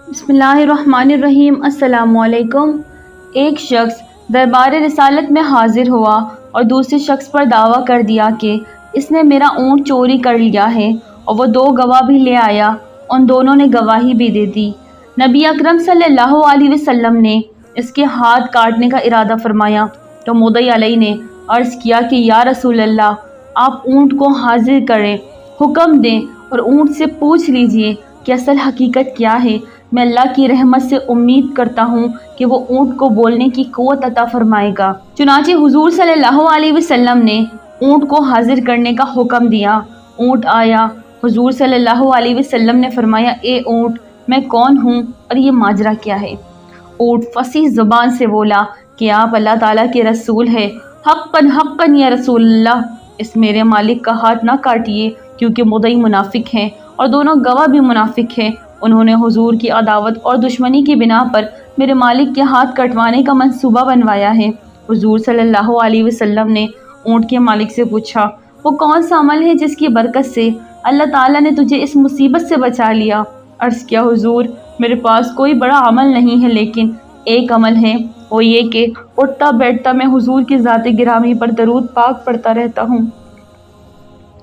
بسم اللہ الرحمن الرحیم۔ السلام علیکم۔ ایک شخص دربار رسالت میں حاضر ہوا اور دوسرے شخص پر دعویٰ کر دیا کہ اس نے میرا اونٹ چوری کر لیا ہے، اور وہ 2 گواہ بھی لے آیا۔ ان دونوں نے گواہی بھی دے دی۔ نبی اکرم صلی اللہ علیہ وسلم نے اس کے ہاتھ کاٹنے کا ارادہ فرمایا تو مدعی علیہ نے عرض کیا کہ یا رسول اللہ، آپ اونٹ کو حاضر کریں، حکم دیں اور اونٹ سے پوچھ لیجئے کہ اصل حقیقت کیا ہے۔ میں اللہ کی رحمت سے امید کرتا ہوں کہ وہ اونٹ کو بولنے کی قوت عطا فرمائے گا۔ چنانچہ حضور صلی اللہ علیہ وسلم نے اونٹ کو حاضر کرنے کا حکم دیا۔ اونٹ آیا۔ حضور صلی اللہ علیہ وسلم نے فرمایا، اے اونٹ، میں کون ہوں اور یہ ماجرا کیا ہے؟ اونٹ فصیح زبان سے بولا کہ آپ اللہ تعالیٰ کے رسول ہیں۔ حقاً حقاً یا رسول اللہ، اس میرے مالک کا ہاتھ نہ کاٹیے، کیونکہ مدعی منافق ہیں اور دونوں گواہ بھی منافق ہیں۔ انہوں نے حضور کی عداوت اور دشمنی کی بنا پر میرے مالک کے ہاتھ کٹوانے کا منصوبہ بنوایا ہے۔ حضور صلی اللہ علیہ وسلم نے اونٹ کے مالک سے پوچھا، وہ کون سا عمل ہے جس کی برکت سے اللہ تعالیٰ نے تجھے اس مصیبت سے بچا لیا؟ عرض کیا، حضور، میرے پاس کوئی بڑا عمل نہیں ہے، لیکن ایک عمل ہے، وہ یہ کہ اٹھتا بیٹھتا میں حضور کی ذات گرامی پر درود پاک پڑھتا رہتا ہوں۔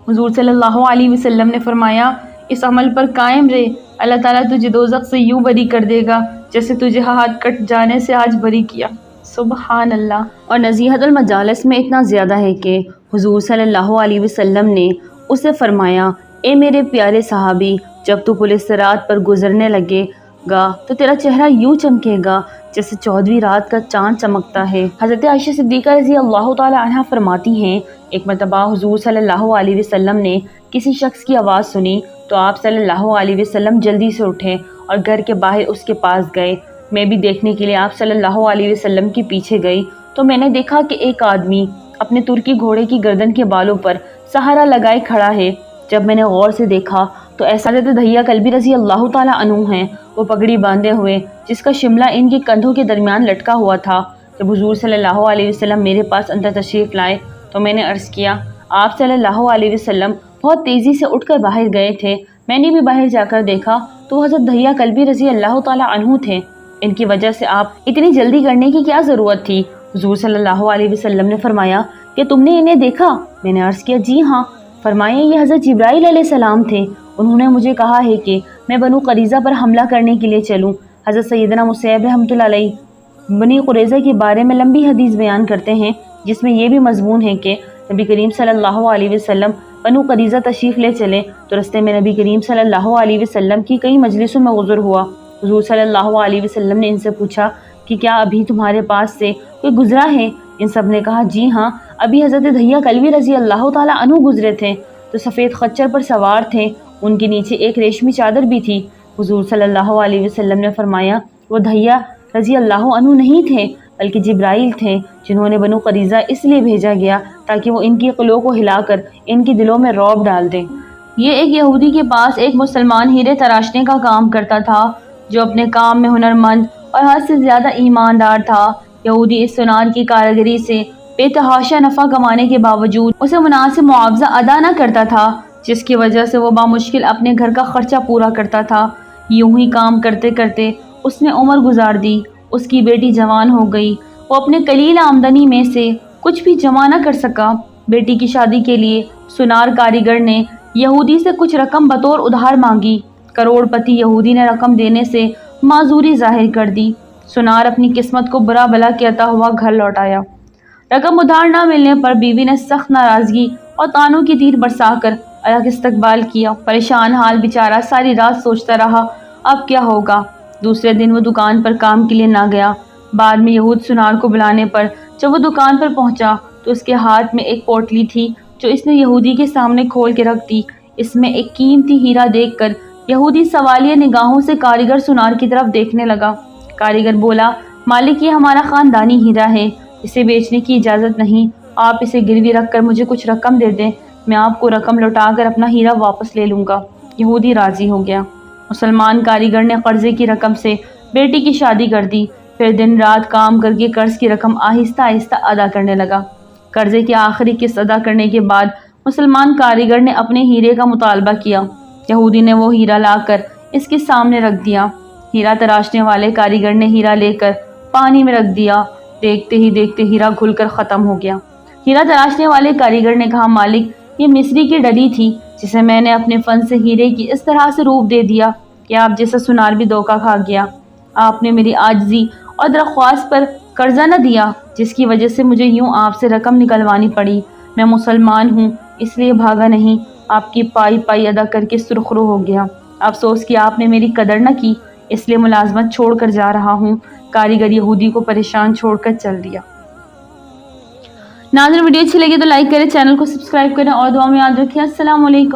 حضور صلی اللہ علیہ وسلم نے فرمایا، اس عمل پر قائم رہے، اللہ تعالیٰ تجھے دوزخ سے یوں بری کر دے گا جیسے تجھے ہاتھ کٹ جانے سے آج بری کیا۔ سبحان اللہ۔ اور نزیحت المجالس میں اتنا زیادہ ہے کہ حضور صلی اللہ علیہ وسلم نے اسے فرمایا، اے میرے پیارے صحابی، جب تو پولیس صراط پر گزرنے لگے گا تو تیرا چہرہ یوں چمکے گا جیسے 14ویں رات کا چاند چمکتا ہے۔ حضرت عائشہ صدیقہ رضی اللہ تعالی عنہا فرماتی ہیں، ایک مرتبہ حضور صلی اللہ علیہ وسلم نے کسی شخص کی آواز سنی تو آپ صلی اللہ علیہ وسلم جلدی سے اٹھے اور گھر کے باہر اس کے پاس گئے۔ میں بھی دیکھنے کے لیے آپ صلی اللہ علیہ وسلم کے پیچھے گئی تو میں نے دیکھا کہ ایک آدمی اپنے ترکی گھوڑے کی گردن کے بالوں پر سہارا لگائے کھڑا ہے۔ جب میں نے غور سے دیکھا تو ایسا حضرت دھیا کلبی رضی اللہ تعالی عنہ ہیں، وہ پگڑی باندھے ہوئے جس کا شملہ ان کے کندھوں کے درمیان لٹکا ہوا تھا۔ جب حضور صلی اللہ علیہ وسلم میرے پاس اندر تشریف لائے تو میں نے عرض کیا، آپ صلی اللہ علیہ وسلم بہت تیزی سے اٹھ کر باہر گئے تھے۔ میں نے بھی باہر جا کر دیکھا تو وہ حضرت دھیا کلبی رضی اللہ تعالی عنہ تھے۔ ان کی وجہ سے آپ اتنی جلدی کرنے کی کیا ضرورت تھی؟ حضور صلی اللہ علیہ وسلم نے فرمایا کہ تم نے انہیں دیکھا؟ میں نے عرض کیا، جی ہاں۔ فرمایا، یہ حضرت جبرائیل علیہ السلام تھے، انہوں نے مجھے کہا ہے کہ میں بنو قریظہ پر حملہ کرنے کے لیے چلوں۔ حضرت سیدنا مصعب رحمۃ اللہ علیہ بنی قریظہ کے بارے میں لمبی حدیث بیان کرتے ہیں، جس میں یہ بھی مضمون ہے کہ نبی کریم صلی اللہ علیہ وسلم بنو قریظہ تشریف لے چلے تو رستے میں نبی کریم صلی اللہ علیہ وسلم کی کئی مجلسوں میں گزر ہوا۔ حضور صلی اللہ علیہ وسلم نے ان سے پوچھا کہ کیا ابھی تمہارے پاس سے کوئی گزرا ہے؟ ان سب نے کہا، جی ہاں، ابھی حضرت دھیا کلبی رضی اللہ تعالی عنہ گزرے تھے، تو سفید خچر پر سوار تھے، ان کے نیچے ایک ریشمی چادر بھی تھی۔ حضور صلی اللہ علیہ وسلم نے فرمایا، وہ دھیا رضی اللہ عنہ نہیں تھے، بلکہ جبرائیل تھے، جنہوں نے بنو قریظہ اس لیے بھیجا گیا تاکہ وہ ان کی قلوب کو ہلا کر ان کے دلوں میں رعب ڈال دیں۔ یہ ایک یہودی کے پاس ایک مسلمان ہیرے تراشنے کا کام کرتا تھا، جو اپنے کام میں ہنرمند اور حد سے زیادہ ایماندار تھا۔ یہودی اس سونار کی کاریگری سے بے تحاشا نفع کمانے کے باوجود اسے مناسب معاوضہ ادا نہ کرتا تھا، جس کی وجہ سے وہ بامشکل اپنے گھر کا خرچہ پورا کرتا تھا۔ یوں ہی کام کرتے کرتے اس نے عمر گزار دی، اس کی بیٹی جوان ہو گئی، وہ اپنے قلیل آمدنی میں سے کچھ بھی جمع نہ کر سکا۔ بیٹی کی شادی کے لیے سونار کاریگر نے یہودی سے کچھ رقم بطور ادھار مانگی۔ کروڑ پتی یہودی نے رقم دینے سے معذوری ظاہر کر دی۔ سونار اپنی قسمت کو برا بھلا کہتا ہوا گھر لوٹ آیا۔ رقم ادھار نہ ملنے پر بیوی نے سخت ناراضگی اور طعنوں کی تیر برسا کر الگ استقبال کیا۔ پریشان حال بیچارہ ساری رات سوچتا رہا اب کیا ہوگا۔ دوسرے دن وہ دکان پر کام کے لیے نہ گیا۔ بعد میں یہود سونار کو بلانے پر جب وہ دکان پر پہنچا تو اس کے ہاتھ میں ایک پوٹلی تھی جو اس نے یہودی کے سامنے کھول کے رکھ دی۔ اس میں ایک قیمتی ہیرا دیکھ کر یہودی سوالیہ نگاہوں سے کاریگر سونار کی طرف دیکھنے لگا۔ کاریگر بولا، مالک، یہ ہمارا خاندانی ہیرا ہے، اسے بیچنے کی اجازت نہیں، آپ اسے گروی رکھ کر مجھے کچھ رقم دے دیں، میں آپ کو رقم لوٹا کر اپنا ہیرا واپس لے لوں گا۔ یہودی راضی ہو گیا۔ مسلمان کاریگر نے قرضے کی رقم سے بیٹی کی شادی کر دی، پھر دن رات کام کر کے قرض کی رقم آہستہ آہستہ ادا کرنے لگا۔ قرضے کی آخری قسط ادا کرنے کے بعد مسلمان کاریگر نے اپنے ہیرے کا مطالبہ کیا۔ یہودی نے وہ ہیرا لا کر اس کے سامنے رکھ دیا۔ ہیرا تراشنے والے کاریگر نے ہیرا لے کر پانی میں رکھ دیا۔ دیکھتے ہی دیکھتے ہیرا گھل کر ختم ہو گیا۔ ہیرا تراشنے والے کاریگر نے کہا، مالک، یہ مصری کی ڈلی تھی جسے میں نے اپنے فن سے ہیرے کی اس طرح سے روپ دے دیا کہ آپ جیسا سنار بھی دھوکہ کھا گیا۔ آپ نے میری عاجزی اور درخواست پر قرضہ نہ دیا، جس کی وجہ سے مجھے یوں آپ سے رقم نکلوانی پڑی۔ میں مسلمان ہوں اس لیے بھاگا نہیں، آپ کی پائی ادا کر کے سرخرو ہو گیا۔ افسوس کہ آپ نے میری قدر نہ کی، اس لیے ملازمت چھوڑ کر جا رہا ہوں۔ کاریگر یہودی کو پریشان چھوڑ کر چل دیا۔ ناظرین، ویڈیو اچھی لگی تو لائک کریں، چینل کو سبسکرائب کریں اور دعا میں یاد رکھیں۔ السلام علیکم۔